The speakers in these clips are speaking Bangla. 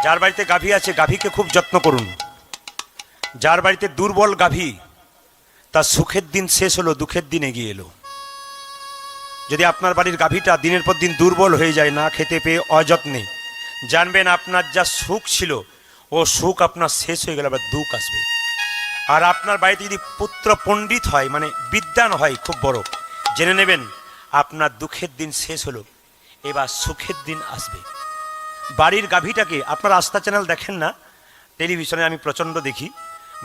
যার বাড়িতে গাভী আছে গাভীকে খুব যত্ন করুন। যার বাড়িতে দুর্বল গাভী, তার সুখের দিন শেষ হলো, দুঃখের দিন এগিয়ে এলো। যদি আপনার বাড়ির গাভীটা দিনের পর দিন দুর্বল হয়ে যায়, না খেতে পেয়ে অযত্নে, জানবেন আপনার যা সুখ ছিল ও সুখ আপনার শেষ হয়ে গেলে আবার দুঃখ আসবে। আর আপনার বাড়িতে যদি পুত্র পণ্ডিত হয়, মানে বিদ্বান হয় খুব বড়, জেনে নেবেন আপনার দুঃখের দিন শেষ হলো, এবার সুখের দিন আসবে। বাড়ির গাভীটাকে, আপনারা আস্থা চ্যানেল দেখেন না, টেলিভিশনে আমি প্রচণ্ড দেখি,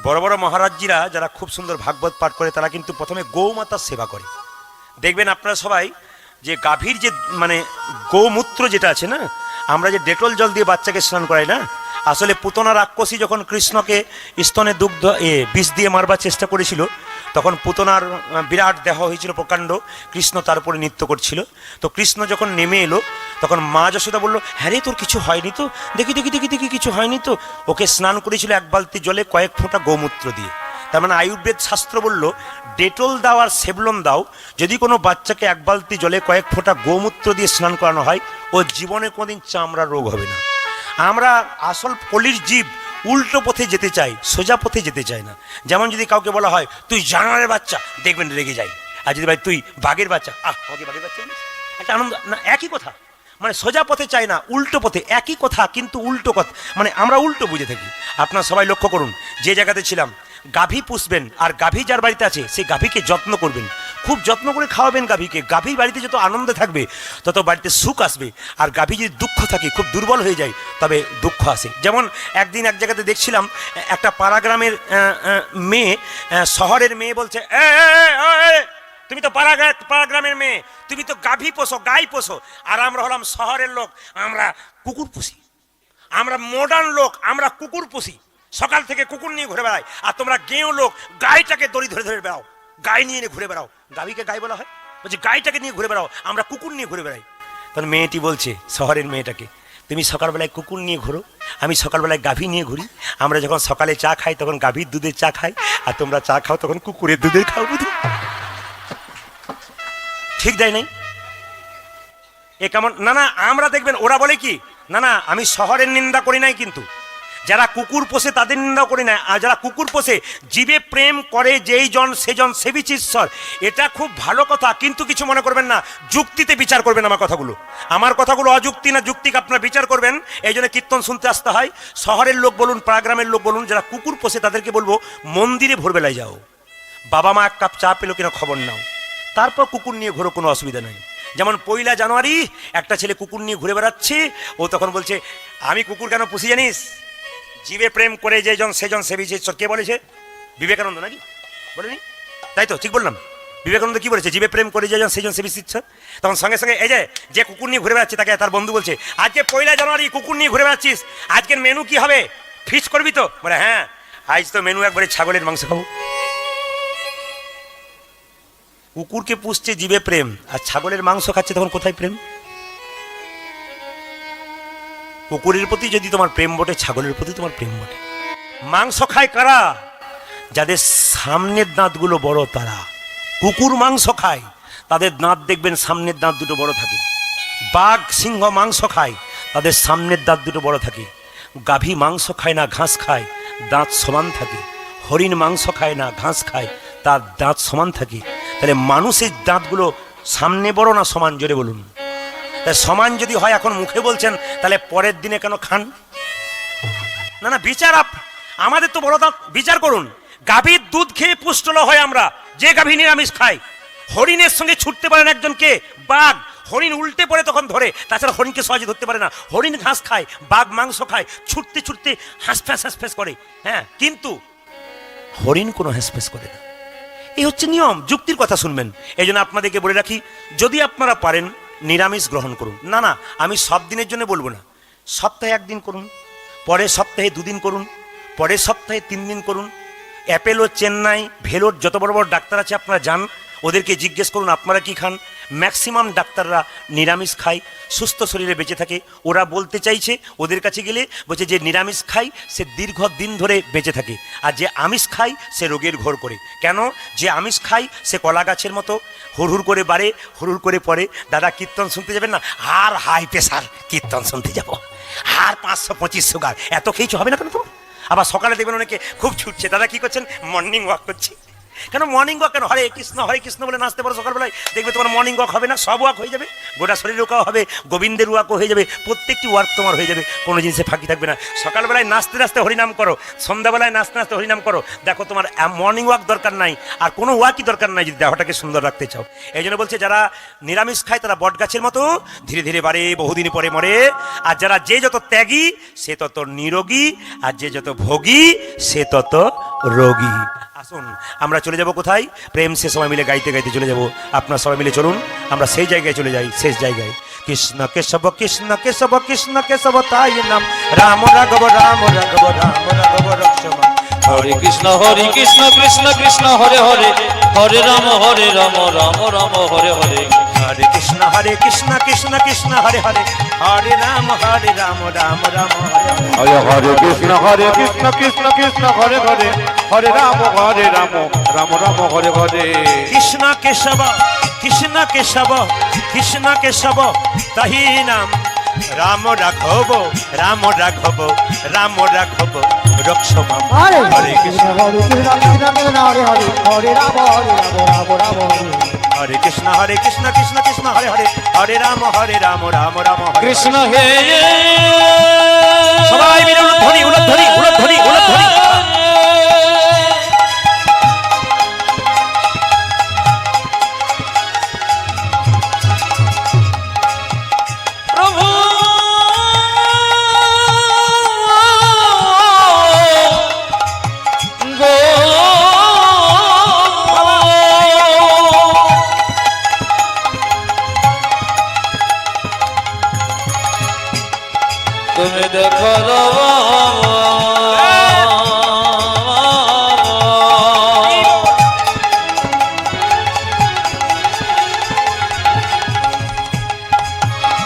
বড় বড় মহারাজজিরা যারা খুব সুন্দর ভাগবত পাঠ করে তারা কিন্তু প্রথমে গৌমাতার সেবা করে। দেখবেন আপনারা সবাই যে গাভীর যে মানে গৌমূত্র যেটা আছে না, আমরা যে ডেটল জল দিয়ে বাচ্চাকে স্নান করাই না, আসলে পুতনা রাক্ষসী যখন কৃষ্ণকে স্তনে দুগ্ধ বিষ দিয়ে মারবার চেষ্টা করেছিল, তখন পুতনার বিরাট দেহ হয়েছিল প্রকাণ্ড, কৃষ্ণ তার উপরে নৃত্য করছিল। তো কৃষ্ণ যখন নেমে এলো তখন মা যশোদা বলল, হ্যাঁ রে তোর কিছু হয়নি তো, দেখি দেখি দেখি দেখি কিছু হয়নি তো। ওকে স্নান করেছিল এক বালতি জলে কয়েক ফোঁটা গোমূত্র দিয়ে। তার মানে আয়ুর্বেদ শাস্ত্র বলল, ডেটল দাও আর সেভলন দাও, যদি কোনো বাচ্চাকে এক বালতি জলে কয়েক ফোঁটা গোমূত্র দিয়ে স্নান করানো হয়, ও জীবনে কোনোদিন চামড়া রোগ হবে না। আমরা আসল কলির জীব উল্টো পথে যেতে চাই, সোজা পথে যেতে চাই না। যেমন যদি কাউকে বলা হয় তুই জানোয়ারের বাচ্চা, দেখবেন রেগে যাই। আর যদি ভাই তুই বাঘের বাচ্চা, আমাকে বাঘের বাচ্চা একটা আনন্দ না, একই কথা। মানে সোজা পথে চাই না, উল্টো পথে, একই কথা কিন্তু উল্টো কথা, মানে আমরা উল্টো বুঝে থাকি। আপনারা সবাই লক্ষ্য করুন, যে জায়গাতে ছিলাম, গাভী পুষবেন, আর গাভী যার বাড়িতে আছে সেই গাভীকে যত্ন করবেন, খুব যত্ন করে খাওয়াবেন গাভীকে। গাভী বাড়িতে যত আনন্দে থাকবে তত বাড়িতে সুখ আসবে। আর গাভী যদি দুঃখ থাকে, খুব দুর্বল হয়ে যায়, তবে দুঃখ আসে। যেমন একদিন এক জায়গাতে দেখছিলাম, একটা পাড়াগ্রামের মেয়ে শহরের মেয়ে বলছে, তুমি তো পাড়াগ্রামের মেয়ে, তুমি তো গাভী পোষো, গাই পোষো, আর আমরা হলাম শহরের লোক, আমরা কুকুর পুষি। আমরা মডার্ন লোক, আমরা কুকুর পুষি, সকাল থেকে কুকুর নিয়ে ঘুরে বেড়াই। আর তোমরা গেঁয়ো লোক গাইটাকে দড়ি ধরে ধরে বেড়াও, গাই নিয়ে ঘুরে বেড়াও। গাভীকে গাই বলা হয়, বলছে গাইটাকে নিয়ে ঘুরে বেড়াও, আমরা কুকুর নিয়ে ঘুরে বেড়াই। তখন মেয়েটি বলছে, শহরের মেয়েটাকে, তুমি সকালবেলায় কুকুর নিয়ে ঘুরো, আমি সকালবেলায় গাভী নিয়ে ঘুরি। আমরা যখন সকালে চা খাই তখন গাভীর দুধের চা খাই, আর তোমরা চা খাও তখন কুকুরের দুধের খাও। বুঝি ঠিক দেয় নাই এ কেমন? না না, আমরা দেখবেন ওরা বলে কি, না না আমি শহরের নিন্দা করি নাই, কিন্তু যারা কুকুর পোষে তাদের নিন্দা করি না। আর যারা কুকুর পোষে, জীবে প্রেম করে যেই জন সেজন সেবিছে ঈশ্বর, এটা খুব ভালো কথা। কিন্তু কিছু মনে করবেন না, যুক্তিতে বিচার করবেন আমার কথাগুলো অযুক্তি না যুক্তিকে আপনারা বিচার করবেন। এই জন্য কীর্তন শুনতে আসতে হয়। শহরের লোক বলুন, পাড়াগ্রামের লোক বলুন, যারা কুকুর পোষে তাদেরকে বলবো, মন্দিরে ভোরবেলায় যাও, বাবা মা এক কাপ চা পেলো কিনা খবর নাও, তারপর কুকুর নিয়ে ঘোরো, কোনো অসুবিধা নেই। যেমন 1 জানুয়ারি একটা ছেলে কুকুর নিয়ে ঘুরে বেড়াচ্ছে, ও তখন বলছে, আমি কুকুর কেন পুষি জানিস? জীবে প্রেম করে যেজন সেজন সেবিছে ঈশ্বর। কে বলেছে? বিবেকানন্দ নাকি বলেনি? তাই তো, ঠিক বললাম? বিবেকানন্দ কি বলেছে? জীবে প্রেম করে যেজন সেজন সেবিছে ঈশ্বর। তখন সঙ্গে সঙ্গে এই যে কুকুর নিয়ে ঘুরে বেড়াচ্ছে, তাকে তার বন্ধু বলছে, আজকে 1 জানুয়ারি কুকুর নিয়ে ঘুরে বেড়াচ্ছিস, আজকের মেনু কি হবে? ফিস্ট করবি তো? বলে হ্যাঁ, আজ তো মেনু একবারে ছাগলের মাংস খাবো। কুকুরকে পুষছে জীবে প্রেম, আর ছাগলের মাংস খাচ্ছে, তখন কোথায় প্রেম? কুকুরের প্রতি যদি তোমার প্রেম বটে, ছাগলের প্রতি তোমার প্রেম বটে। মাংস খায় কারা? যাদের সামনের দাঁতগুলো বড় তারা। কুকুর মাংস খায়, তাদের দাঁত দেখবেন সামনের দাঁত দুটো বড় থাকে। বাঘ সিংহ মাংস খায়, তাদের সামনের দাঁত দুটো বড় থাকে। গাভী মাংস খায় না, ঘাস খায়, দাঁত সমান থাকে। হরিণ মাংস খায় না, ঘাস খায়, তার দাঁত সমান থাকে। তাহলে মানুষের দাঁতগুলো সামনে বড় না সমান? জোরে বলুন। তাই সমান যদি হয়, এখন মুখে বলছেন, তাহলে পরের দিনে কেন খান? না না, বিচার আমাদের তো বড় দাঁত, বিচার করুন। গাভীর দুধ খেয়ে পুষ্ট হয় আমরা, যে গাভী নিরামিষ খায়। হরিণের সঙ্গে ছুটতে পারেন একজনকে বাঘ, হরিণ উল্টে পড়ে তখন ধরে, তাছাড়া হরিণকে সহজে ধরতে পারে না। হরিণ ঘাস খায়, বাঘ মাংস খায়, ছুটতে ছুটতে হাঁসফ্যাঁস করে, হ্যাঁ, কিন্তু হরিণ কোনো হাঁসফ্যাঁস করে না। এই হচ্ছে নিয়ম। যুক্তির কথা শুনবেন। এই জন্য আপনাদেরকে বলে রাখি, যদি আপনারা পারেন নিরামিষ গ্রহণ করুন। না না, আমি সব দিনের জন্য বলবো না, সপ্তাহে 1 দিন করুন, পরের সপ্তাহে 2 দিন করুন, পরের সপ্তাহে 3 দিন করুন। অ্যাপেলো, চেন্নাই, ভেলোর যত বড় বড় ডাক্তার আছে আপনারা যান, ওদেরকে জিজ্ঞেস করুন আপনারা কি খান। ম্যাক্সিমাম ডাক্তাররা নিরামিষ খায়, সুস্থ শরীরে বেঁচে থাকে। ওরা বলতে চাইছে, ওদের কাছে গেলে বলছে যে নিরামিষ খায় সে দীর্ঘ দিন ধরে বেঁচে থাকে, আর যে আমিষ খায় সে রোগের ঘোর করে। কেন? যে আমিষ খায় সে কলা গাছের মতো হুড় করে বাড়ে, হুড় করে পড়ে। দাদা কীর্তন শুনতে যাবেন না? আর হাই প্রেশার, কীর্তন শুনতে যাব। আর 525 সুগার, এত খেয়েছো হবে না কেন তো? আবার সকালে দেখবেন অনেকে খুব ছুটছে, দাদা কি করছেন? মর্নিং ওয়াক করছি। কেন মর্নিং ওয়াক? কেন হরে কৃষ্ণ বলে নাচতে পারো সকালবেলায়, দেখবে তোমার মর্নিং ওয়াক হবে না, সব ওয়াক হয়ে যাবে। গোটা শরীর ওয়াকও হবে, গোবিন্দের ওয়াকও হয়ে যাবে, প্রত্যেকটি ওয়ার্ক তোমার হয়ে যাবে, কোনো জিনিসে ফাঁকি থাকবে না। সকালবেলায় নাচতে নাচতে হরিনাম করো, সন্ধ্যাবেলায় নাচতে নাচতে হরিনাম করো, দেখো তোমার মর্নিং ওয়াক দরকার নাই, আর কোনো ওয়াকই দরকার নাই যদি দেহটাকে সুন্দর রাখতে চাও। এই জন্য বলছে যারা নিরামিষ খায় তারা বট গাছের মতো ধীরে ধীরে বাড়ে, বহুদিন পরে মরে। আর যারা যে যত ত্যাগী সে তত নিরোগী, আর যে যত ভোগী সে তত রোগী। আসুন আমরা চলে যাব কোথায়? প্রেম সে সবাই মিলে গাইতে গাইতে চলে যাব। আপনার সবাই মিলে চলুন আমরা সেই জায়গায় চলে যাই, শেষ জায়গায়। কৃষ্ণ কেশব কৃষ্ণ কেশব কৃষ্ণ কেশব তাই নাম, রাম রাঘব রাম রাঘব রাম রাঘব রক্ষমান। হরে কৃষ্ণ কৃষ্ণ কৃষ্ণ হরে হরে, হরে রাম রাম রাম হরে হরে। হরে কৃষ্ণ কৃষ্ণ কৃষ্ণ হরে হরে, হরে রাম রাম রাম হরে হরে। হরে হরে কৃষ্ণ কৃষ্ণ কৃষ্ণ হরে হরে, হরে রাম রাম রাম হরে হরে। কৃষ্ণ কেশব কৃষ্ণ কেশব কৃষ্ণ কেশব তাহি নাম, রাম রাঘব রাম রাঘব রাম রাঘব রক্ষমান। হরে কৃষ্ণ হরে হরে, হরে রাম রাম হরে। হরে কৃষ্ণ কৃষ্ণ কৃষ্ণ হরে হরে, হরে রাম রাম রাম হরে। কৃষ্ণ হে সবাই মিলে উলধ্বনি উলধ্বনি উলধ্বনি উলধ্বনি। প্রভু গো তুমি দেখো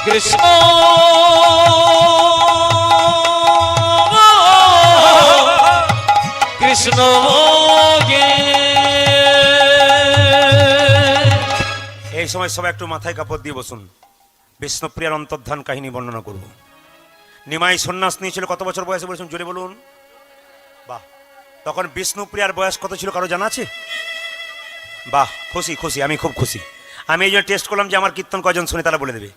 কৃষ্ণ কৃষ্ণ এই সময় সবাই একটু মাথায় কাপড় দিয়ে বসুন। বিষ্ণুপ্রিয়ার অন্তর্ধান কাহিনী বর্ণনা করব। নিমাই সন্ন্যাস নিয়েছিল কত বছর বয়সে বলেছেন? জোরে বলুন। বাহ, তখন বিষ্ণুপ্রিয়ার বয়স কত ছিল কারো জানা আছে? বাহ, খুশি, আমি খুব খুশি। আমি এই জন্য টেস্ট করলাম যে আমার কীর্তন কজন শুনে তারা বলে দেবে।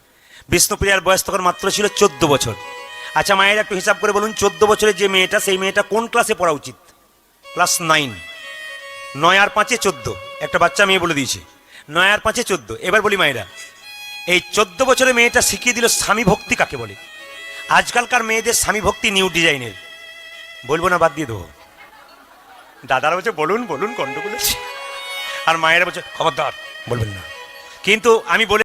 বিষ্ণুপ্রিয়ার বয়স তখন মাত্র ছিল 14 বছর। আচ্ছা মায়ের একটু হিসাব করে বলুন, 14 বছরের যে মেয়েটা, সেই মেয়েটা কোন ক্লাসে পড়া উচিত? ক্লাস 9। 9 আর 5 14, একটা বাচ্চা মেয়ে বলে দিয়েছে 9 আর 5 14। এবার বলি মায়েরা, এই 14 বছরের মেয়েটা শিখিয়ে দিল স্বামী ভক্তি কাকে বলে। আজকালকার মেয়েদের স্বামী ভক্তি নিউ ডিজাইনের, বলবো না বাদ দিয়ে দেবো। দাদারা বলছে বলুন বলুন, গন্ডগোল আছে। আর মায়েরা বলছে খবরদার বলবেন না। কিন্তু আমি বলে